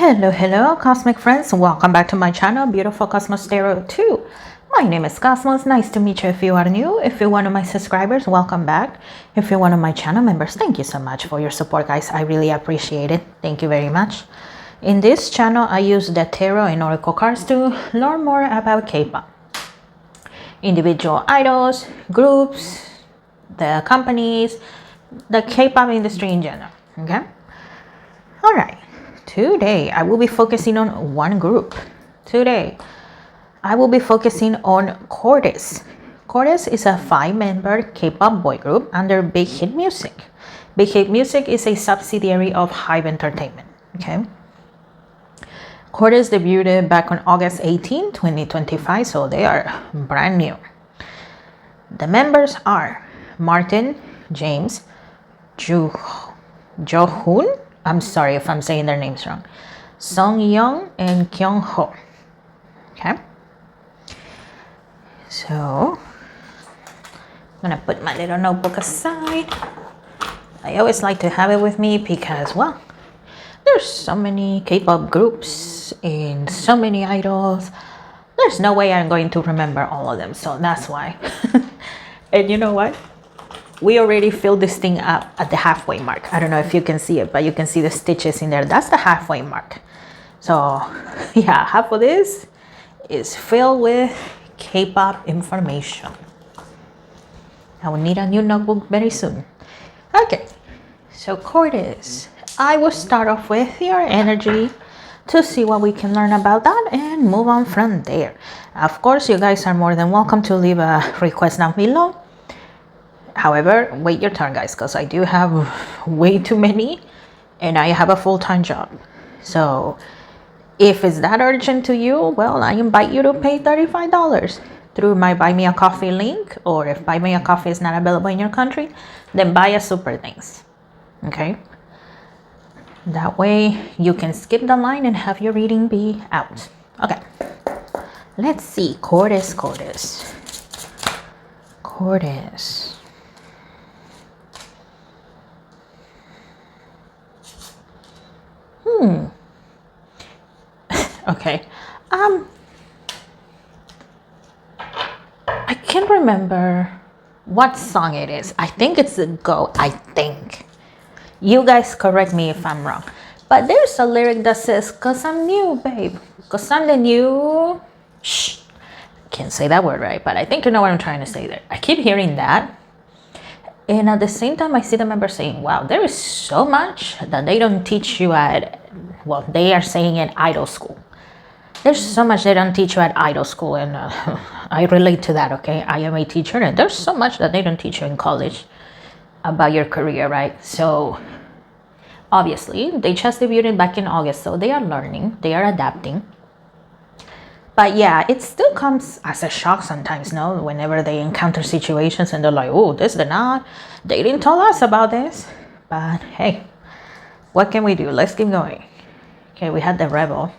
Hello, cosmic friends. Welcome back to my channel, Beautiful Cosmos Tarot 2. My name is Cosmos. Nice to meet you if you are new. If you're one of my subscribers, welcome back. If you're one of my channel members, thank you so much for your support, guys. I really appreciate it. Thank you very much. In this channel, I use the tarot and oracle cards to learn more about K-pop. Individual idols, groups, the companies, the K-pop industry in general. Okay? Alright. Today, I will be focusing on one group. Today, I will be focusing on CORTIS. CORTIS is a 5-member K-pop boy group under Big Hit Music. Big Hit Music is a subsidiary of Hybe Entertainment. Okay. CORTIS debuted back on August 18, 2025, so they are brand new. The members are Martin, James, Johoon. I'm sorry if I'm saying their names wrong. Song Young and Kyung Ho. Okay. So, I'm gonna put my little notebook aside. I always like to have it with me because, well, there's so many K-pop groups and so many idols. There's no way I'm going to remember all of them, so that's why. And you know what? We already filled this thing up at the halfway mark. I don't know if you can see it, but you can see the stitches in there. That's the halfway mark. So yeah, half of this is filled with K-pop information. I will need a new notebook very soon. Okay, so CORTIS. I will start off with your energy to see what we can learn about that and move on from there. Of course, you guys are more than welcome to leave a request down below. However, wait your turn, guys, because I do have way too many and I have a full-time job. So if it's that urgent to you, well, I invite you to pay $35 through my Buy Me a Coffee link, or if Buy Me a Coffee is not available in your country, then buy a super thanks. Okay? That way you can skip the line and have your reading be out. Okay. Let's see. CORTIS. Okay. I can't remember what song it is. I think it's a Go. I think. You guys correct me if I'm wrong. But there's a lyric that says, "Cause I'm new, babe. Cause I'm the new..." Shh. Can't say that word right, but I think you know what I'm trying to say there. I keep hearing that. And at the same time, I see the members saying, wow, there is so much that they don't teach you at, well, they are saying at idol school. There's so much they don't teach you at idol school, and I relate to that, okay? I am a teacher, and there's so much that they don't teach you in college about your career, right? So, obviously, they just debuted back in August, so they are learning, they are adapting. But yeah, it still comes as a shock sometimes, no? Whenever they encounter situations and they're like, oh, this did not, they didn't tell us about this. But hey, what can we do? Let's keep going. Okay, we had the rebel.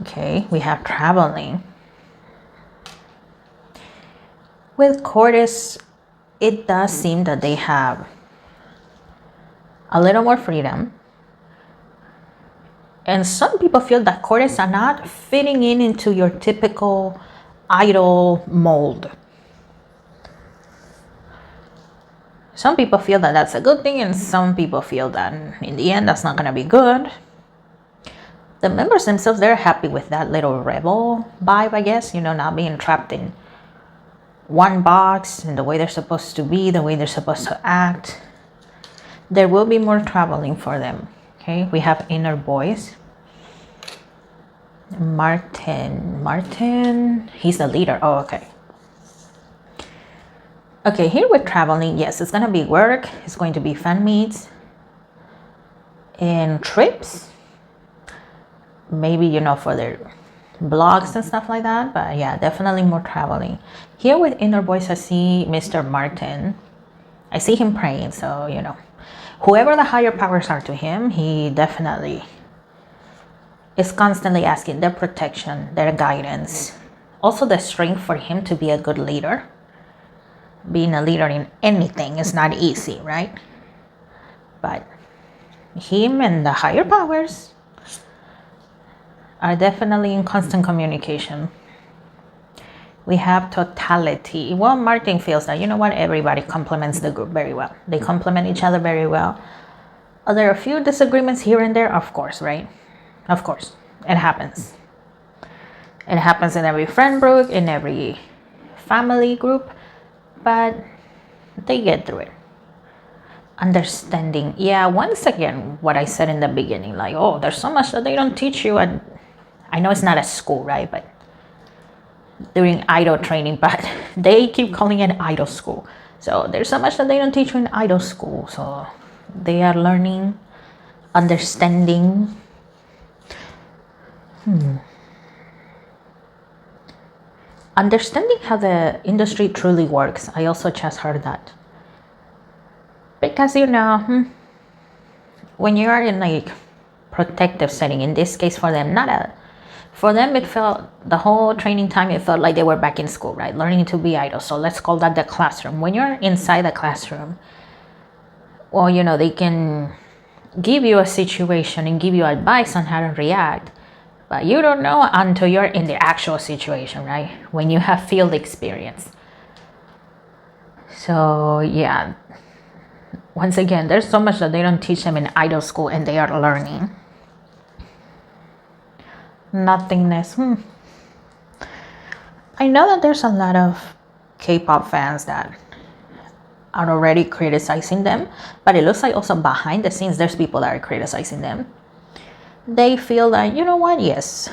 Okay, we have traveling. With CORTIS, it does seem that they have a little more freedom. And some people feel that CORTIS are not fitting into your typical idol mold. Some people feel that that's a good thing, and some people feel that in the end that's not going to be good. The members themselves, they're happy with that little rebel vibe, I guess, you know, not being trapped in one box and the way they're supposed to be, the way they're supposed to act. There will be more traveling for them. Okay, we have inner boys. Martin, he's the leader. Oh, okay. Okay, here with traveling, yes, it's going to be work. It's going to be fan meets and trips. Maybe, you know, for their blogs and stuff like that. But yeah, definitely more traveling. Here with inner boys, I see Mr. Martin. I see him praying, so, you know, whoever the higher powers are to him, he definitely is constantly asking their protection, their guidance. Also the strength for him to be a good leader. Being a leader in anything is not easy, right? But him and the higher powers are definitely in constant communication. We have totality. Well, Martin feels that, you know what, everybody complements the group very well. They complement each other very well. Are there a few disagreements here and there? Of course, right? Of course. It happens. It happens in every friend group, in every family group, but they get through it. Understanding. Yeah, once again, what I said in the beginning, like, oh, there's so much that they don't teach you. And I know it's not a school, right? But during idol training, but they keep calling it idol school. So there's so much that they don't teach you in idol school. So they are learning, understanding. Understanding how the industry truly works. I also just heard that. Because, you know, when you are in like protective setting, in this case for them, for them it felt, the whole training time, it felt like they were back in school, right? Learning to be idols. So let's call that the classroom. When you're inside the classroom, well, you know, they can give you a situation and give you advice on how to react, but you don't know until you're in the actual situation, right? When you have field experience. So yeah, once again, there's so much that they don't teach them in idol school, and they are learning. Nothingness. I know that there's a lot of K-pop fans that are already criticizing them, but it looks like also behind the scenes there's people that are criticizing them. They feel that, you know what, yes,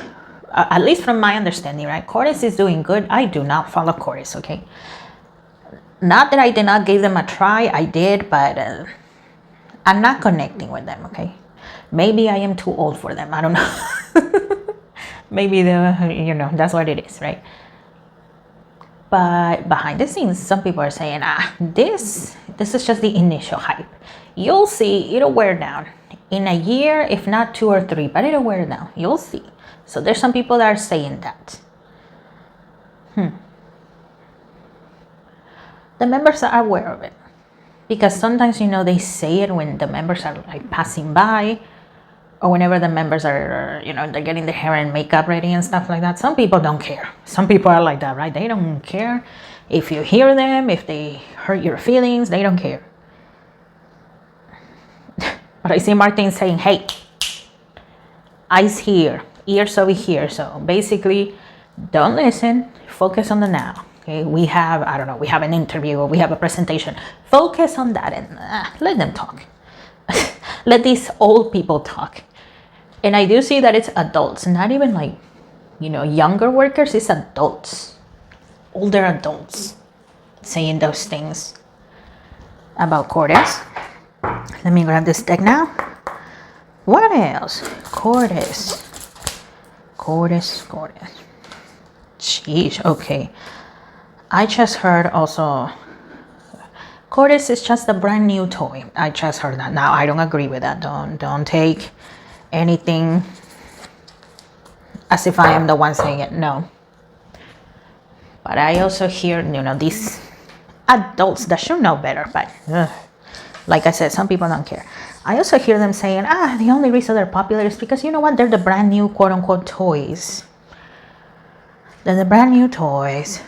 at least from my understanding, right, CORTIS is doing good. I do not follow CORTIS, okay? Not that I did not give them a try, I did, but I'm not connecting with them, okay? Maybe I am too old for them, I don't know. Maybe you know, that's what it is, right? But behind the scenes, some people are saying, this is just the initial hype. You'll see, it'll wear down in a year, if not 2 or 3, but it'll wear down. You'll see. So there's some people that are saying that. The members are aware of it, because sometimes, you know, they say it when the members are like passing by, or whenever the members are, you know, they're getting their hair and makeup ready and stuff like that. Some people don't care. Some people are like that, right? They don't care if you hear them, if they hurt your feelings, they don't care. But I see Martin saying, hey, eyes here, ears over here. So basically, don't listen, focus on the now. Okay, we have, I don't know, we have an interview or we have a presentation. Focus on that and let them talk. Let these old people talk. And I do see that it's adults, not even like, you know, younger workers, it's adults, older adults saying those things about CORTIS. Let me grab this deck now. What else? CORTIS. Jeez, okay. I just heard also, CORTIS is just a brand new toy. I just heard that. Now, I don't agree with that. Don't take anything as if I am the one saying it. No. But I also hear, you know, these adults that should know better. But like I said, some people don't care. I also hear them saying, the only reason they're popular is because, you know what, they're the brand new quote-unquote toys. They're the brand new toys.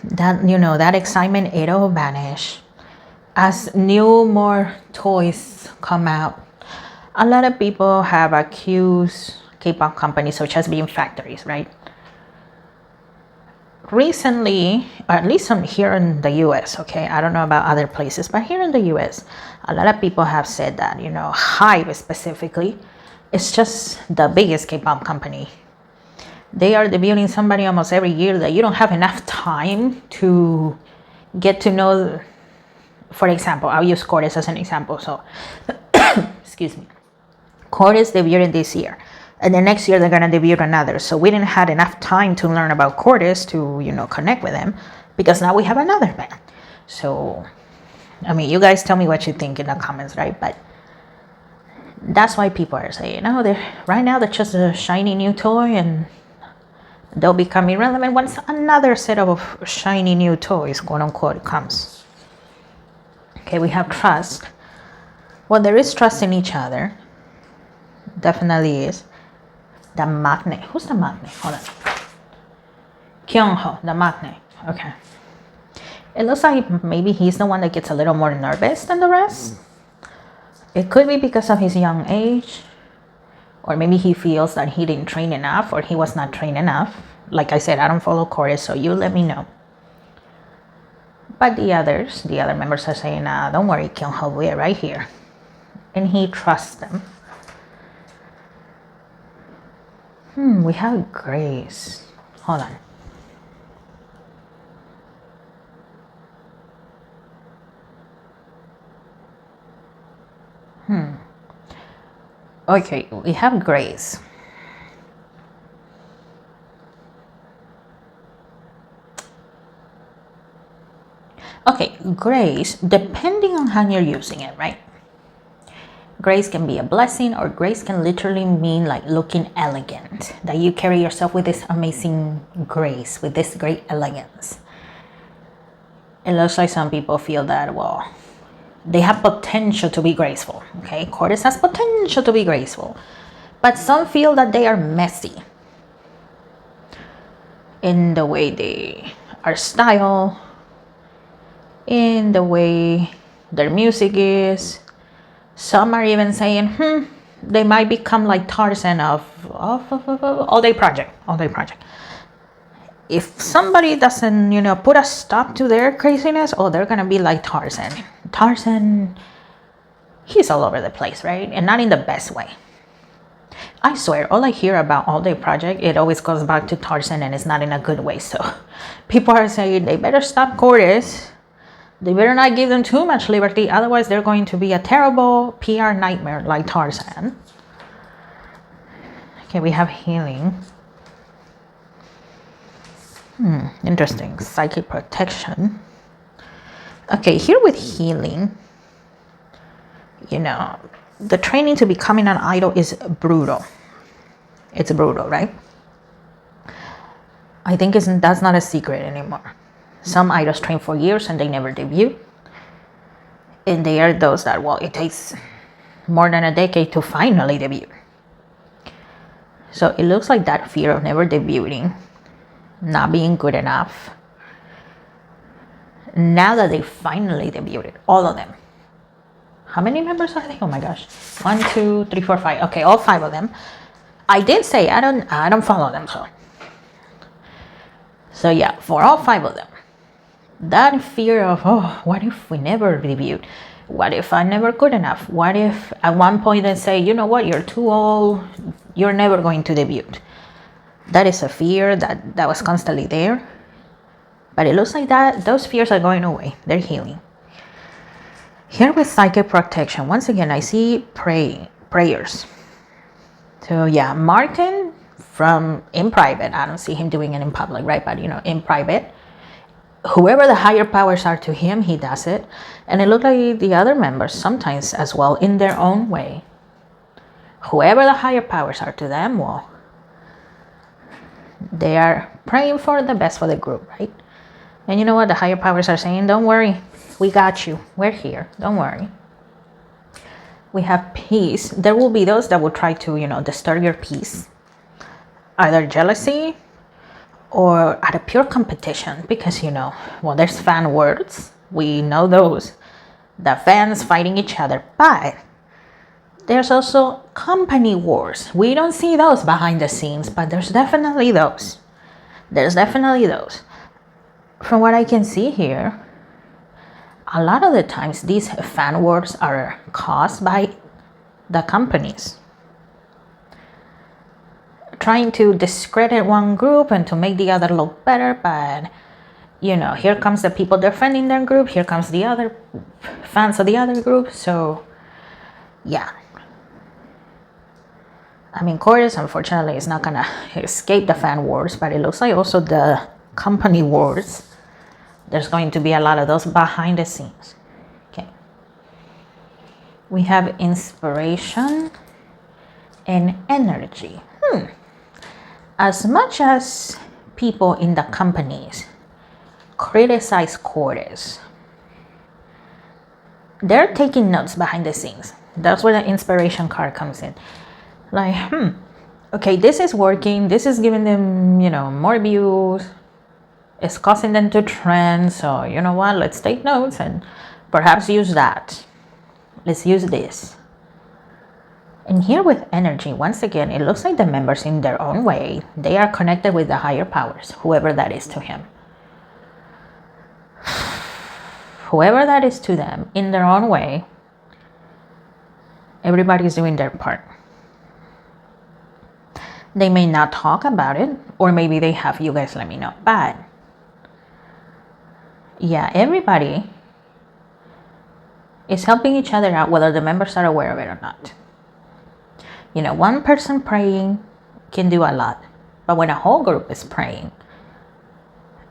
That, you know, that excitement, it'll vanish as more toys come out. A lot of people have accused K-pop companies such as being factories, right? Recently, or at least here in the US, okay, I don't know about other places, but here in the US, a lot of people have said that, you know, HYBE specifically is just the biggest K-pop company. They are debuting somebody almost every year that you don't have enough time to get to know. For example, I'll use CORTIS as an example. So, excuse me. CORTIS debuted this year, and the next year they're gonna debut another. So we didn't have enough time to learn about CORTIS to, you know, connect with them, because now we have another band. So, I mean, you guys tell me what you think in the comments, right? But that's why people are saying, no, right now they're just a shiny new toy, and they'll become irrelevant once another set of shiny new toys, quote unquote, comes. Okay, we have trust. Well, there is trust in each other. Definitely is. The magnet. Who's the magnet? Hold on. Kyung-ho, the magnet. Okay. It looks like maybe he's the one that gets a little more nervous than the rest. It could be because of his young age. Or maybe he feels that he didn't train enough or he was not trained enough. Like I said, I don't follow CORTIS, so you let me know. But the other members are saying, don't worry, Kyung-ho, we're right here. And he trusts them. We have Grace. Hold on. Okay, we have Grace. Okay, Grace, depending on how you're using it, right? Grace can be a blessing, or grace can literally mean like looking elegant, that you carry yourself with this amazing grace, with this great elegance. It looks like some people feel that, well, they have potential to be graceful, okay? CORTIS has potential to be graceful, but some feel that they are messy in the way they are styled, in the way their music is. Some are even saying, they might become like Tarzan of All Day Project. If somebody doesn't, put a stop to their craziness, they're gonna be like Tarzan. Tarzan, he's all over the place, right? And not in the best way. I swear, all I hear about All Day Project, it always goes back to Tarzan, and it's not in a good way. So people are saying they better stop CORTIS. They better not give them too much liberty, otherwise they're going to be a terrible PR nightmare like Tarzan. Okay, we have healing. Interesting. Psychic protection. Okay, here with healing, the training to becoming an idol is brutal. It's brutal, right? I think that's not a secret anymore. Some idols train for years and they never debut. And they are those that, it takes more than a decade to finally debut. So it looks like that fear of never debuting, not being good enough. Now that they finally debuted, all of them. How many members are they? Oh my gosh. 1, 2, 3, 4, 5. Okay, all 5 of them. I did say I don't follow them, so yeah, for all 5 of them. That fear of, what if we never debuted? What if I'm never good enough? What if at one point they say, you know what, you're too old, you're never going to debut? That is a fear that was constantly there. But it looks like those fears are going away. They're healing. Here with psychic protection, once again, I see prayers. So yeah, Martin in private, I don't see him doing it in public, right? But in private, whoever the higher powers are to him, he does it. And it looked like the other members sometimes as well, in their own way. Whoever the higher powers are to them, they are praying for the best for the group, right? And you know what? The higher powers are saying, don't worry, we got you. We're here. Don't worry. We have peace. There will be those that will try to, disturb your peace. Either jealousy or out of pure competition, because there's fan words, we know those, the fans fighting each other, but there's also company wars. We don't see those behind the scenes, but there's definitely those. From what I can see here, a lot of the times these fan wars are caused by the companies trying to discredit one group and to make the other look better, but here comes the people defending their group, here comes the other fans of the other group. So yeah, I mean, CORTIS unfortunately is not gonna escape the fan wars, but it looks like also the company wars, there's going to be a lot of those behind the scenes. Okay, we have inspiration and energy. As much as people in the companies criticize CORTIS, they're taking notes behind the scenes. That's where the inspiration card comes in. Like, okay, this is working. This is giving them, more views. It's causing them to trend. So, you know what? Let's take notes and perhaps use that. Let's use this. And here with energy, once again, it looks like the members in their own way, they are connected with the higher powers, whoever that is to him. Whoever that is to them, in their own way, everybody's doing their part. They may not talk about it, or maybe they have, you guys let me know. But yeah, everybody is helping each other out, whether the members are aware of it or not. One person praying can do a lot. But when a whole group is praying,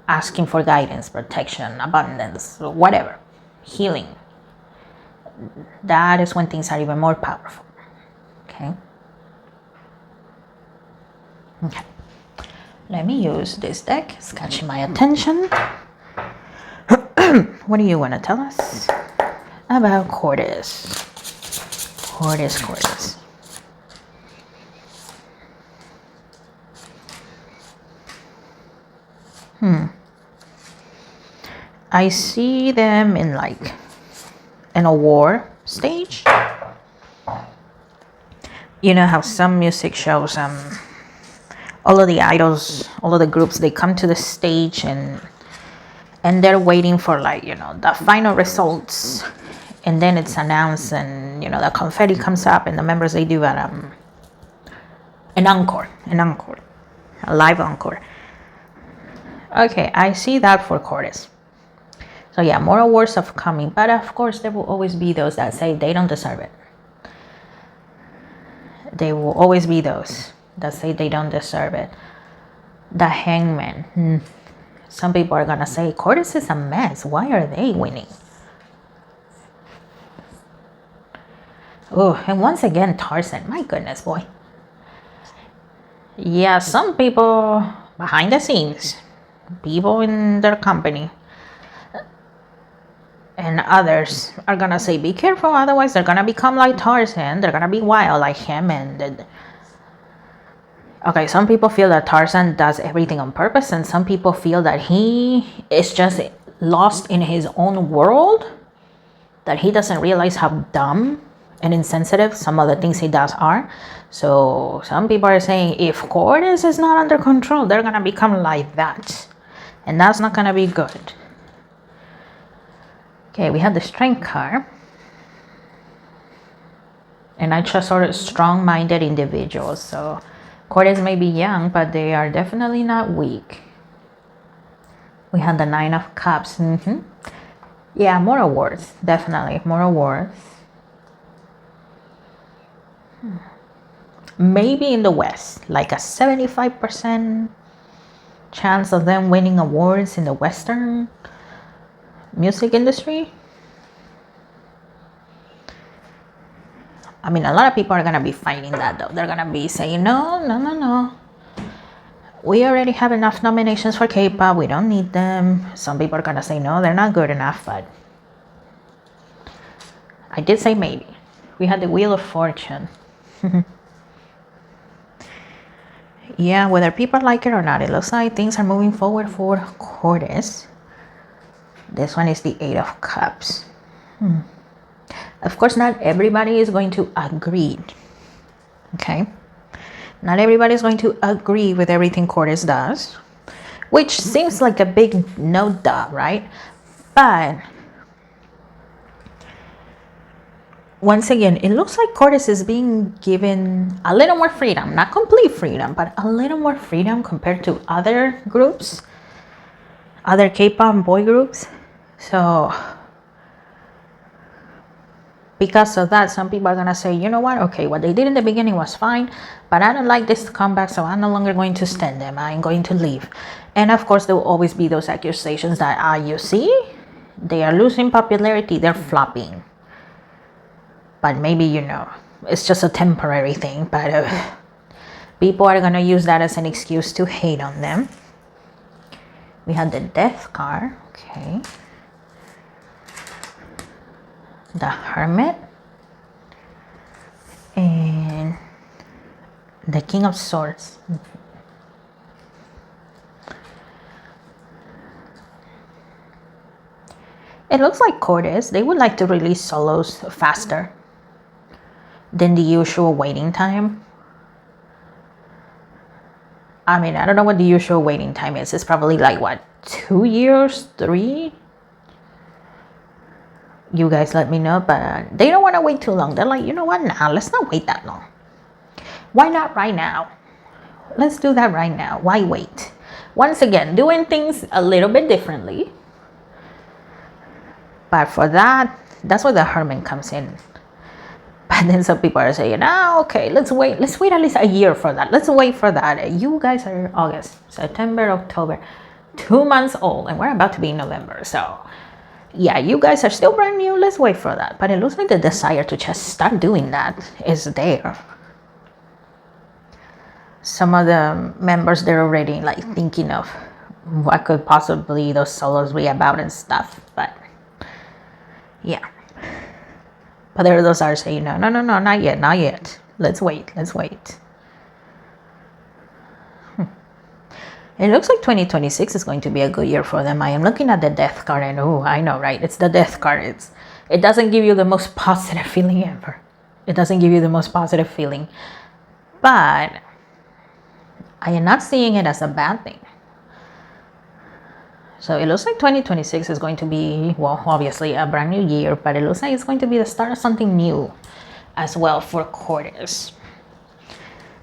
asking for guidance, protection, abundance, whatever, healing, that is when things are even more powerful. Okay. Let me use this deck. It's catching my attention. What do you want to tell us about CORTIS? CORTIS. I see them in a war stage. You know how some music shows, all of the idols, all of the groups, they come to the stage and they're waiting for the final results, and then it's announced, and the confetti comes up, and the members, they do an encore, a live encore. Okay, I see that for CORTIS. So yeah, more awards are coming, but of course there will always be those that say they don't deserve it. There will always be those that say they don't deserve it. The Hangman. Some people are gonna say CORTIS is a mess. Why are they winning? Oh, and once again, Tarzan. My goodness, boy. Yeah, some people behind the scenes, people in their company, and others are gonna say, be careful, otherwise they're gonna become like Tarzan. They're gonna be wild like him. And okay, some people feel that Tarzan does everything on purpose, and some people feel that he is just lost in his own world, that he doesn't realize how dumb and insensitive some of the things he does are. So some people are saying if CORTIS is not under control, they're gonna become like that, and that's not gonna be good. Okay, we have the Strength card, and I just sort of strong-minded individuals. So CORTIS may be young, but they are definitely not weak. We have the Nine of Cups. Yeah, more awards, definitely more awards. Maybe in the West, like a 75% chance of them winning awards in the Western music industry. I mean, a lot of people are gonna be fighting that though. They're gonna be saying, no. We already have enough nominations for K-pop. We don't need them. Some people are gonna say, no, they're not good enough. But I did say maybe. We had the Wheel of Fortune. Yeah, whether people like it or not, it looks like things are moving forward for CORTIS. This one is the Eight of Cups. Of course, not everybody is going to agree. Okay? Not everybody is going to agree with everything CORTIS does, which seems like a big no duh, right? But once again, it looks like CORTIS is being given a little more freedom, not complete freedom, but a little more freedom compared to other groups, other K-pop boy groups. So because of that, some people are gonna say, you know what, okay, what they did in the beginning was fine, but I don't like this comeback, so I'm no longer going to stand them. I'm going to leave. And of course, there will always be those accusations that, you see, they are losing popularity, they're flopping. But maybe, it's just a temporary thing. But people are going to use that as an excuse to hate on them. We had the Death card. Okay. The Hermit. King of Swords. It looks like CORTIS, they would like to release solos faster than the usual waiting time. I mean, I don't know what the usual waiting time is. It's probably like, what, 2 years, 3? You guys let me know, but they don't want to wait too long. They're like, you know what, nah, let's not wait that long. Why not right now? Let's do that right now. Why wait? Once again, doing things a little bit differently. But for that, that's where the Hermit comes in. But then some people are saying, okay, let's wait at least a year for that. Let's wait for that. You guys are August, September, October, 2 months old, and we're about to be in November. So yeah, you guys are still brand new. Let's wait for that. But it looks like the desire to just start doing that is there. Some of the members, they're already like thinking of what could possibly those solos be about and stuff. But yeah. But there are those that are saying, no, not yet. Let's wait. It looks like 2026 is going to be a good year for them. I am looking at the death card and I know, right? It's the death card. It doesn't give you the most positive feeling ever. It doesn't give you the most positive feeling. But I am not seeing it as a bad thing. So it looks like 2026 is going to be, well, obviously a brand new year, but it looks like it's going to be the start of something new as well for CORTIS.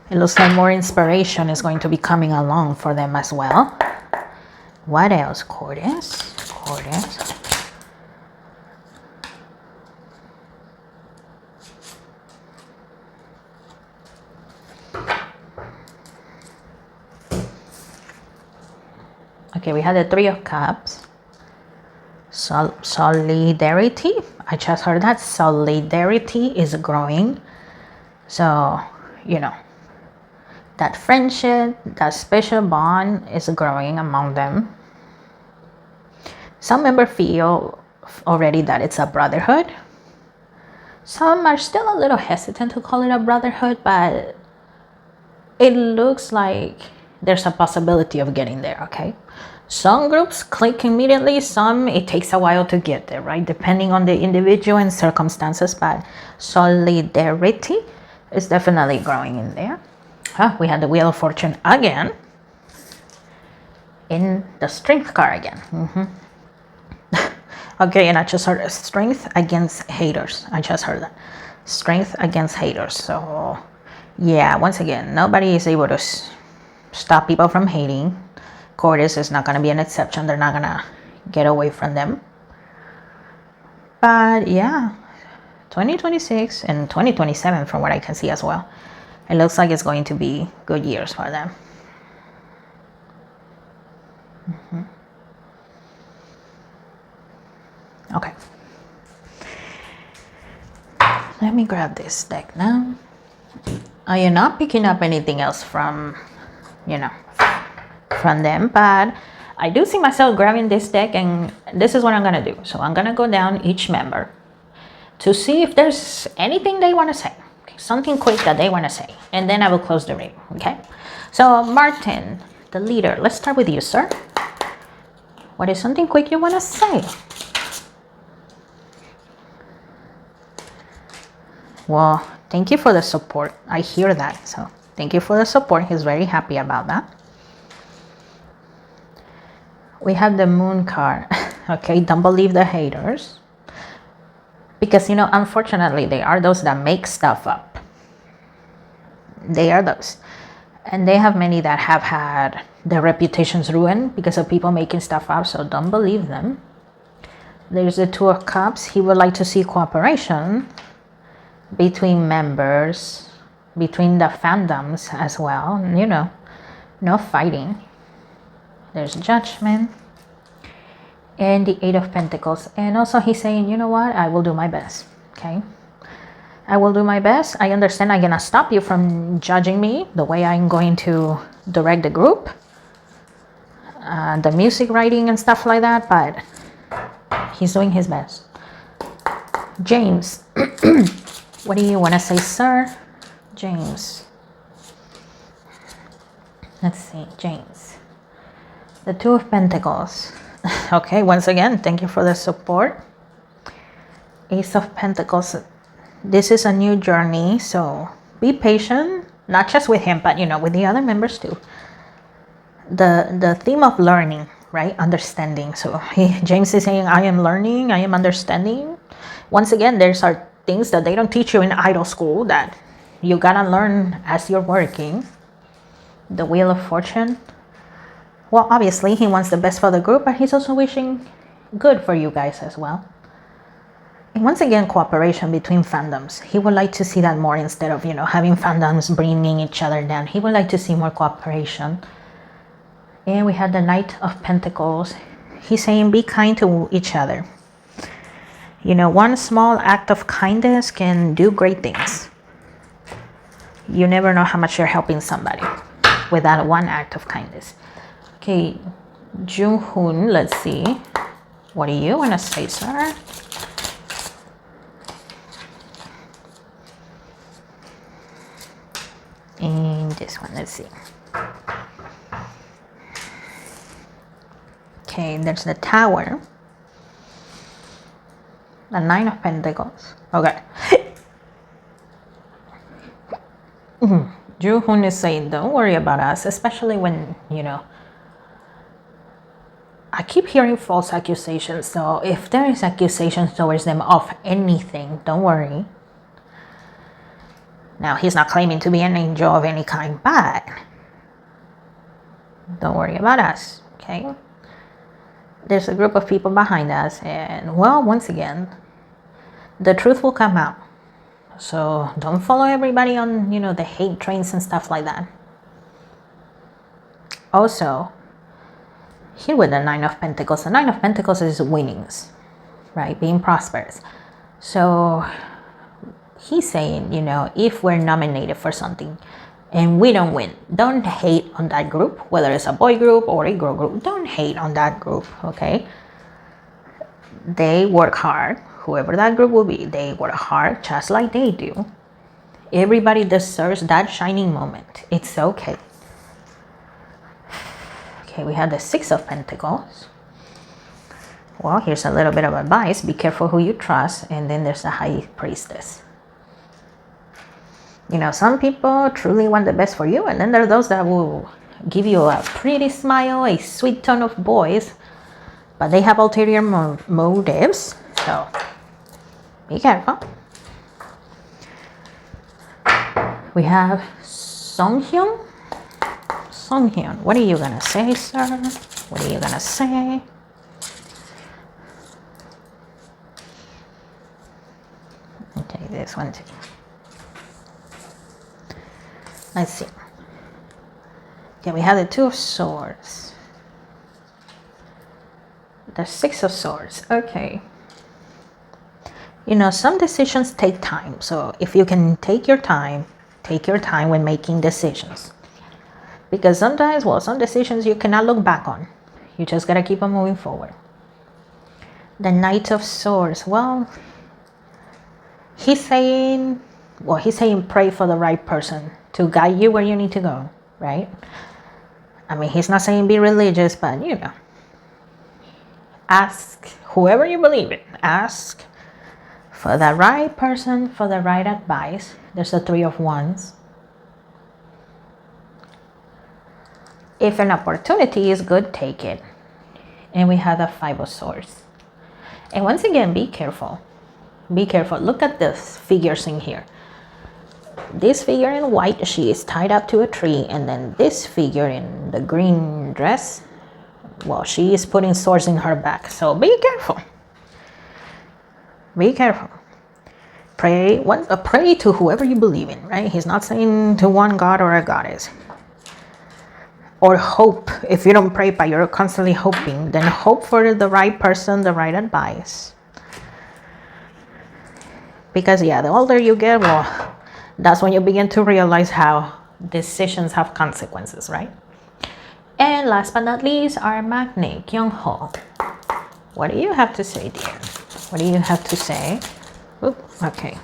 It looks like more inspiration is going to be coming along for them as well. What else? CORTIS. Okay, we had the Three of Cups. Solidarity. I just heard that solidarity is growing. So, you know, that friendship, that special bond is growing among them. Some members feel already that it's a brotherhood. Some are still a little hesitant to call it a brotherhood, but it looks like there's a possibility of getting there, okay? Some groups click immediately, some it takes a while to get there, right? Depending on the individual and circumstances, but solidarity is definitely growing in there. We had the Wheel of Fortune again. In the Strength card again. Okay, and I just heard strength against haters. I just heard that. Strength against haters. So, yeah, once again, nobody is able to stop people from hating. CORTIS is not going to be an exception. They're not going to get away from them. But, yeah, 2026 and 2027, from what I can see as well, it looks like it's going to be good years for them. Okay. Let me grab this deck now. I am not picking up anything else from, from them, but I do see myself grabbing this deck, and this is what I'm going to do. So I'm going to go down each member to see if there's anything they want to say. Something quick that they want to say, and then I will close the reading. Okay, so Martin, the leader, let's start with you, sir. What is something quick you want to say? Well, thank you for the support. I hear that, so thank you for the support. He's very happy about that. We have the Moon card. Okay, don't believe the haters, because unfortunately they are those that make stuff up. They are those, and they have many that have had their reputations ruined because of people making stuff up, so don't believe them. There's the Two of Cups. He would like to see cooperation between members, between the fandoms as well, no fighting. There's Judgment and the Eight of Pentacles, and also he's saying, you know what, I will do my best. Okay, I will do my best. I understand I'm gonna stop you from judging me the way I'm going to direct the group, the music writing and stuff like that, but he's doing his best. James, what do you want to say, sir? James. Let's see, James. The Two of Pentacles. Okay, once again, thank you for the support. Ace of Pentacles. This is a new journey, so be patient, not just with him, but with the other members too. The theme of learning, right? Understanding. So James is saying, I am learning, I am understanding. Once again, there's are things that they don't teach you in idol school that you gotta learn as you're working. The Wheel of Fortune. Well, obviously he wants the best for the group, but he's also wishing good for you guys as well. And once again, cooperation between fandoms. He would like to see that more instead of, having fandoms bringing each other down. He would like to see more cooperation. And we had the Knight of Pentacles. He's saying be kind to each other. One small act of kindness can do great things. You never know how much you're helping somebody with that one act of kindness. Okay, Jung-hoon, let's see. What do you want to say, sir? And this one, let's see. Okay, there's the Tower. The Nine of Pentacles. Okay. Jung-hoon is saying, don't worry about us, especially when, I keep hearing false accusations. So if there is accusations towards them of anything, don't worry. Now, he's not claiming to be an angel of any kind, but don't worry about us, okay? There's a group of people behind us, and, well, once again, the truth will come out. So don't follow everybody on, the hate trains and stuff like that. Also, here with the Nine of Pentacles, the Nine of Pentacles is winnings, right? Being prosperous. So he's saying, if we're nominated for something and we don't win, don't hate on that group, whether it's a boy group or a girl group. Don't hate on that group, okay? They work hard. Whoever that group will be, they work hard just like they do. Everybody deserves that shining moment. It's okay. Okay, we have the Six of Pentacles. Well, here's a little bit of advice. Be careful who you trust. And then there's the High Priestess. Some people truly want the best for you. And then there are those that will give you a pretty smile, a sweet tone of voice. But they have ulterior motives. So be careful. We have Songhyun. Songhyun, what are you gonna say, sir? What are you gonna say? Okay, this one too. Let's see. Okay, we have the Two of Swords. The Six of Swords. Okay. Some decisions take time. So if you can take your time when making decisions. Because sometimes, some decisions you cannot look back on. You just gotta keep on moving forward. The Knight of Swords. Well, he's saying pray for the right person to guide you where you need to go, right? I mean, he's not saying be religious, but ask whoever you believe in. Ask for the right person, for the right advice. There's the Three of Wands. If an opportunity is good, take it. And we have the Five of Swords. And once again, be careful. Be careful. Look at this figures in here. This figure in white, she is tied up to a tree. And then this figure in the green dress, well, she is putting swords in her back. So be careful. Be careful. Pray to whoever you believe in, right? He's not saying to one god or a goddess. Or hope. If you don't pray, but you're constantly hoping, then hope for the right person, the right advice. Because, the older you get, well, that's when you begin to realize how decisions have consequences, right? And last but not least, our magnate, Kyung-ho. What do you have to say, dear? What do you have to say? Oop, okay.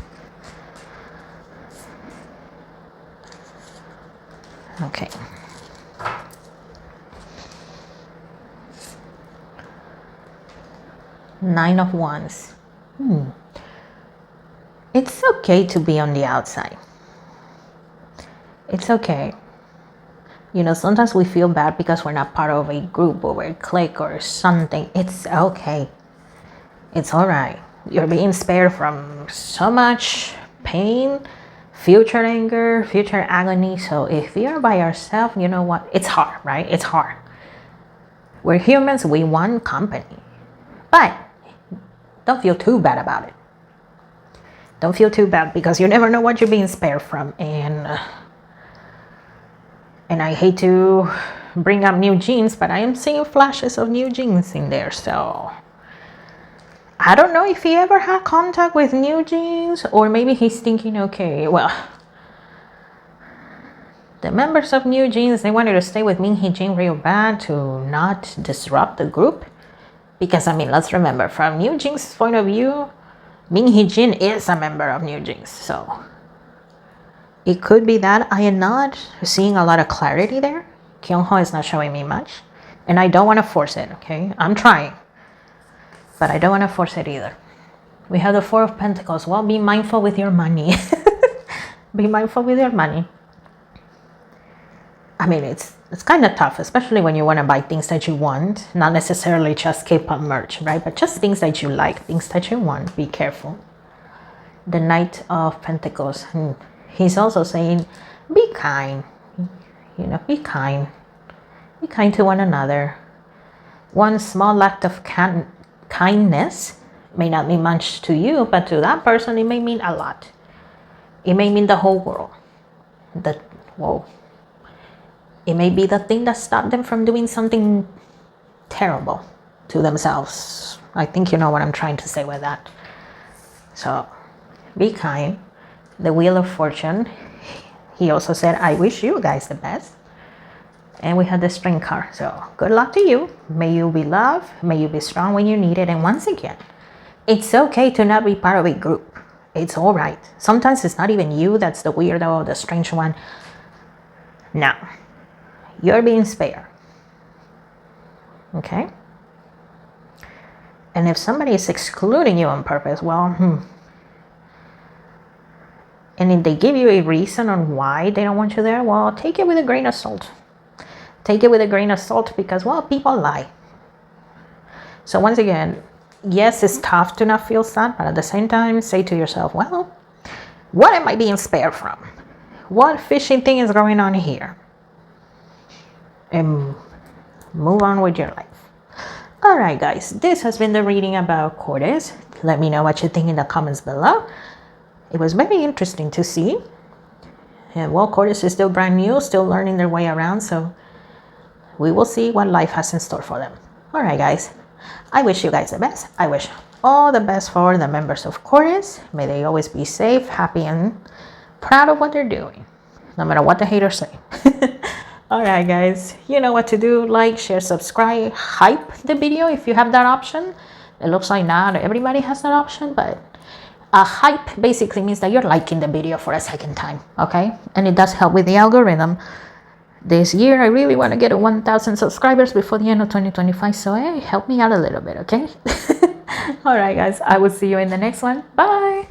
Okay. Nine of Wands. It's okay to be on the outside. It's okay. You know, sometimes we feel bad because we're not part of a group or a clique or something. It's okay. It's all right. You're being spared from so much pain, future anger, future agony. So if you're by yourself, you know what? It's hard, right? It's hard. We're humans. We want company. But don't feel too bad about it. Don't feel too bad because you never know what you're being spared from. And I hate to bring up new jeans, but I am seeing flashes of new jeans in there. So I don't know if he ever had contact with new jeans, or maybe he's thinking, okay, well, the members of New Jeans, they wanted to stay with Min Hee Jin real bad to not disrupt the group. Because, I mean, let's remember, from New Jeans' point of view, Min Hee Jin is a member of New Jeans. So it could be that. I am not seeing a lot of clarity there. Kyung Ho is not showing me much. And I don't want to force it, okay? I'm trying. But I don't want to force it either. We have the Four of Pentacles. Well, be mindful with your money. Be mindful with your money. I mean, it's kind of tough, especially when you want to buy things that you want. Not necessarily just K-pop merch, right? But just things that you like, things that you want. Be careful. The Knight of Pentacles. He's also saying, be kind. You know, be kind. Be kind to one another. One small act of kindness may not mean much to you, but to that person, it may mean a lot. It may mean the whole world. It may be the thing that stopped them from doing something terrible to themselves. I think you know what I'm trying to say with that. So, be kind. The Wheel of Fortune. He also said, I wish you guys the best. And we had the Spring card. So, good luck to you. May you be loved. May you be strong when you need it. And once again, it's okay to not be part of a group. It's all right. Sometimes it's not even you that's the weirdo, the strange one. Now, you're being spared. Okay? And if somebody is excluding you on purpose, well, and if they give you a reason on why they don't want you there, well, take it with a grain of salt. Take it with a grain of salt because, well, people lie. So once again, yes, it's tough to not feel sad, but at the same time, say to yourself, well, what am I being spared from? What fishy thing is going on here? And move on with your life. All right, guys, this has been the reading about CORTIS. Let me know what you think in the comments below. It was very interesting to see. And well, CORTIS is still brand new, still learning their way around. So we will see what life has in store for them. All right, guys, I wish you guys the best. I wish all the best for the members of CORTIS. May they always be safe, happy, and proud of what they're doing, no matter what the haters say. All right, guys, you know what to do. Like, share, subscribe, hype the video if you have that option. It looks like not everybody has that option, but a hype basically means that you're liking the video for a second time, okay? And it does help with the algorithm. This year, I really want to get to 1,000 subscribers before the end of 2025, so hey, help me out a little bit, okay? All right, guys, I will see you in the next one. Bye!